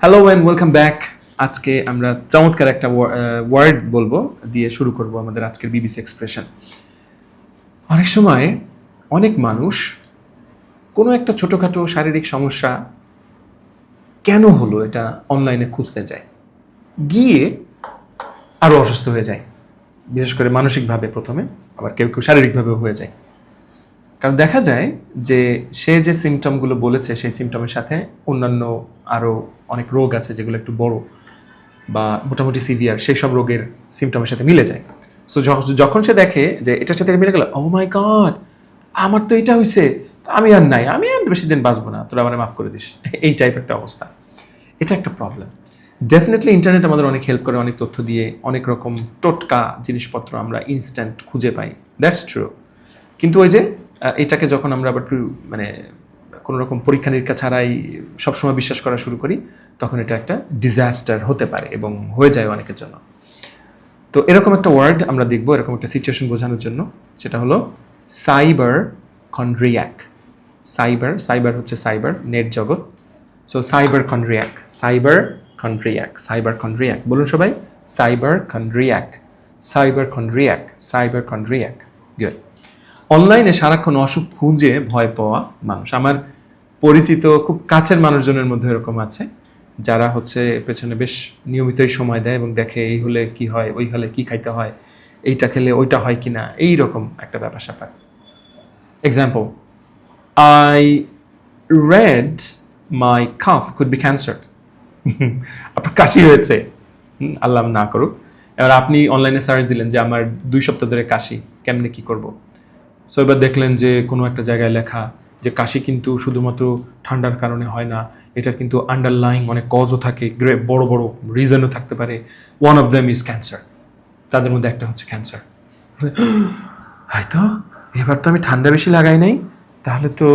Hello and welcome back. আজকে আমরা চমৎকার একটা ওয়ার্ড বলবো দিয়ে শুরু করব আমাদের আজকের বিবিসি এক্সপ্রেশন। অনেক সময় অনেক মানুষ কোনো একটা ছোটোখাটো শারীরিক সমস্যা কেন হলো এটা অনলাইনে খুঁজতে যায়, গিয়ে আরও অসুস্থ হয়ে যায়। বিশেষ করে মানসিকভাবে প্রথমে, আবার কেউ কেউ শারীরিকভাবেও হয়ে যায়। কারণ দেখা যায় যে সে যে সিমটমগুলো বলেছে সেই সিমটমের সাথে অন্যান্য আরও অনেক রোগ আছে যেগুলো একটু বড় বা মোটামুটি সিভিয়ার, সেই সব রোগের সিমটমের সাথে মিলে যায়। সো যখন সে দেখে যে এটার সাথে মিলে গেল, ও মাই গড, আমার তো এটা হয়েছে, আমি আর নাই, আমি আর বেশি দিন বাঁচবো না, তোরা আমার মাফ করে দিস, এই টাইপের একটা অবস্থা। এটা একটা প্রবলেম। ডেফিনেটলি ইন্টারনেট আমাদের অনেক হেল্প করে, অনেক তথ্য দিয়ে, অনেক রকম টোটকা জিনিসপত্র আমরা ইনস্ট্যান্ট খুঁজে পাই, দ্যাটস ট্রু। কিন্তু ওই যে এটাকে যখন আমরা আবার একটু মানে কোনো রকম পরীক্ষা নিরীক্ষা ছাড়াই সবসময় বিশ্বাস করা শুরু করি, তখন এটা একটা ডিজাস্টার হতে পারে এবং হয়ে যায় অনেকের জন্য। তো এরকম একটা ওয়ার্ড আমরা দেখবো, এরকম একটা সিচুয়েশন বোঝানোর জন্য, সেটা হলো সাইবার কন্ড্রিয়াক। সাইবার হচ্ছে সাইবার, নেট জগৎ। So cyberchondriac, cyberchondriac, cyberchondriac. বলুন সবাই, cyberchondriac, cyberchondriac, cyberchondriac. Good. অনলাইনে সারাক্ষণ অসুখ খুঁজে ভয় পাওয়া মানুষ, আমার পরিচিত খুব কাছের মানুষজনের মধ্যে এরকম আছে যারা হচ্ছে পেছনে বেশ নিয়মিতই সময় দেয় এবং দেখে এই হলে কি হয়, ওই হলে কি খাইতে হয়, এইটা খেলে ওইটা হয় কিনা, এইরকম একটা ব্যাপার স্যাপার। Example, I read my calf could be cancer. আপনার কাশি হয়েছে, আল্লাহ না করুক। এবার আপনি অনলাইনে সার্চ দিলেন যে আমার 2 সপ্তাহ ধরে কাশি, কেমনে কি করব। সো এবার দেখলেন যে কোনো একটা জায়গায় লেখা যে কাশি কিন্তু শুধুমাত্র ঠান্ডার কারণে হয় না, এটার কিন্তু আন্ডারলাইং অনেক কজও থাকে, বড় বড় রিজনও থাকতে পারে। One of them is cancer. তাদের মধ্যে একটা হচ্ছে ক্যান্সার। হয়তো এবার তো আমি ঠান্ডা বেশি লাগাই নাই, তাহলে তো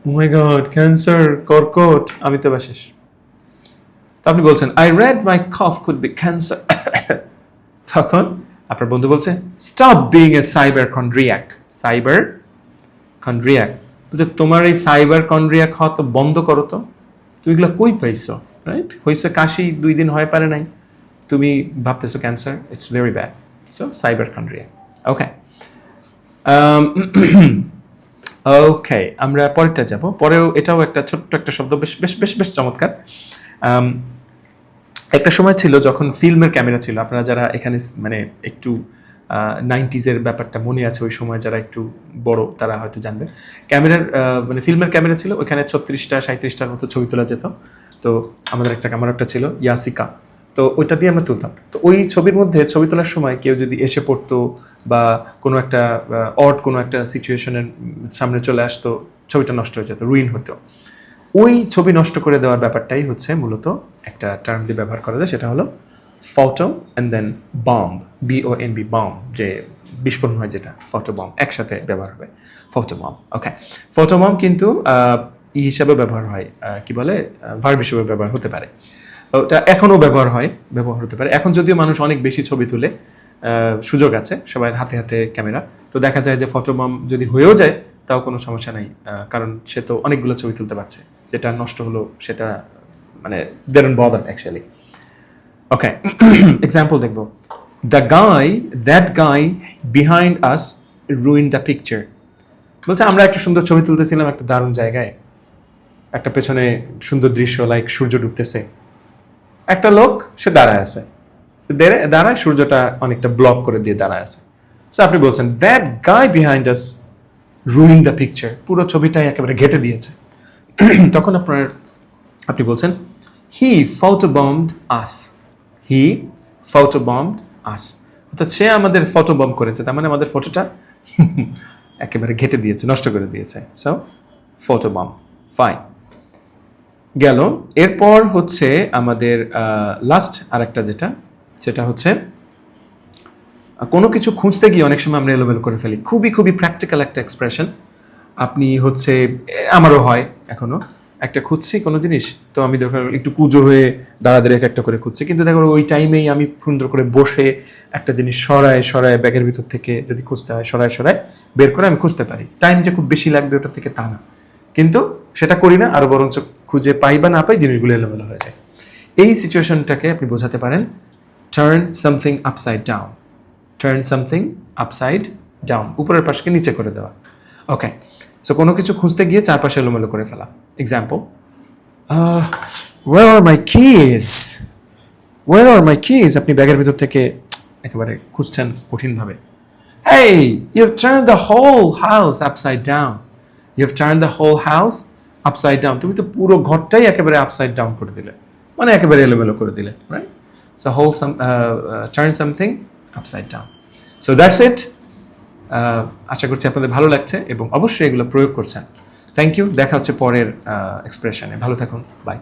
ও মাই গড, ক্যান্সার, কর্কট, আমি তো এবার শেষ। তো আপনি বলছেন I read my cough could be cancer. তখন আপনার বন্ধু বলছে stop being a cyberchondriac. Cyberchondriac বলতে তোমার এই সাইবার কন্ড্রিয়াক হওয়া তো বন্ধ করো তো, তুমি এগুলো কই পাইছো, রাইট? হয়েছে কাশি 2 দিন হয় পারে নাই, তুমি ভাবতেছো cancer, it's very bad. So cyberchondriac. Okay okay, আমরা পরেরটা যাব। পরেও এটাও একটা ছোট্ট একটা শব্দ, বেশ বেশ বেশ বেশ চমৎকার। একটা সময় ছিল যখন ফিল্মের ক্যামেরা ছিল, আপনারা যারা এখানে মানে একটু 90s ব্যাপারটা মনে আছে, ওই সময় যারা একটু বড় তারা হয়তো জানবে। ক্যামেরার মানে ফিল্মের ক্যামেরা ছিল, ওইখানে 36টা 37টার মতো ছবি তোলা যেত। তো আমাদের একটা ক্যামেরা একটা ছিল ইয়াসিকা, তো ওইটা দিয়ে আমরা তুলতাম। তো ওই ছবির মধ্যে ছবি তোলার সময় কেউ যদি এসে পড়তো বা কোনো একটা কোনো একটা সিচুয়েশনের সামনে চলে আসতো, ছবিটা নষ্ট হয়ে যেত, রুইন হতো। ওই ছবি নষ্ট করে দেওয়ার ব্যাপারটাই হচ্ছে মূলত একটা টার্ম দিয়ে ব্যবহার করা যায়, সেটা হলো photo and then bomb, BOMB, bomb, যে বিস্ফোরণ হয় যেটা, ফটো বম্ব একসাথে ব্যবহার হবে, photo bomb. Okay, photo bomb কিন্তু হিসাবে ব্যবহার হয়, কি বলে, ভার্ব হিসেবে ব্যবহার হতে পারে। ওটা এখনও ব্যবহার হতে পারে। এখন যদিও মানুষ অনেক বেশি ছবি তুলে, সুযোগ আছে, সবাই হাতে হাতে ক্যামেরা, তো দেখা যায় যে ফটো বম্ব যদি হয়েও যায় তাও কোনো সমস্যা নাই, কারণ সে তো অনেকগুলো ছবি তুলতে পারছে। যেটা নষ্ট হলো সেটা মানে they don't bother actually. Okay, example দেখবো, that guy behind us ruined the picture. বলছে আমরা একটা সুন্দর ছবি তুলতেছিলাম একটা দারুণ জায়গায়, একটা পেছনে সুন্দর দৃশ্য, লাইক সূর্য ডুবতেছে, একটা লোক সে দাঁড়ায় আছে, দাঁড়ায় সূর্যটা অনেকটা ব্লক করে দিয়ে দাঁড়ায় আছে। সো আপনি বলছেন that guy behind us ruined the picture, পুরো ছবিটাই একেবারে ঘেটে দিয়েছে। তখন আপনি বলছেন he photobombed us, he photobombed us, অর্থাৎ সে আমাদের ফটোবম্ব করেছে, তার মানে আমাদের ফটোটা একেবারে ঘেটে দিয়েছে, নষ্ট করে দিয়েছে। সো ফটোবম্ব, ফাইন গেল। এরপর হচ্ছে আমাদের লাস্ট আরেকটা যেটা, সেটা হচ্ছে কোনো কিছু খুঁজতে গিয়ে অনেক সময় আমরা এলোমেলো করে ফেলি। খুবই খুবই প্র্যাকটিক্যাল একটা এক্সপ্রেশন। আপনি হচ্ছে, আমারও হয় এখনো, একটা খুঁজছি কোনো জিনিস, তো আমি দেখো একটু কুজো হয়ে দাঁড়াদের একটা করে খুঁজছি, কিন্তু দেখো ওই টাইমেই আমি সুন্দর করে বসে একটা জিনিস সরায় ব্যাগের ভিতর থেকে যদি খুঁজতে হয় সরায় বের করে আমি খুঁজতে পারি। টাইম যে খুব বেশি লাগবে ওটার থেকে তা না, কিন্তু সেটা করি না, আরও বরঞ্চ খুঁজে পাই বা না পাই জিনিসগুলো এলোমেলো হয়ে যায়। এই সিচুয়েশনটাকে আপনি বোঝাতে পারেন turn something upside down. Turn something upside down, উপরের পাশকে নিচে করে দেওয়া। ওকে, সো কোনো কিছু খুঁজতে গিয়ে চারপাশে এলোমেলো করে ফেলা। Example, where are my keys? Where are my keys? আপনি ব্যাগের ভিতর থেকে একেবারে খুঁজছেন কঠিনভাবে। Hey, you've turned the whole house upside down. You've turned the whole house upside down. তুমি তো পুরো ঘরটাই একেবারে আপসাইড ডাউন করে দিলে, মানে একেবারে এলোমেলো করে দিলে, right? So turn something upside down. So that's it. আশা করছি আপনাদের ভালো লাগছে এবং অবশ্যই এগুলো প্রয়োগ করছেন। থ্যাংক ইউ, দেখা হচ্ছে পরের এক্সপ্রেশনে। ভালো থাকুন, বাই।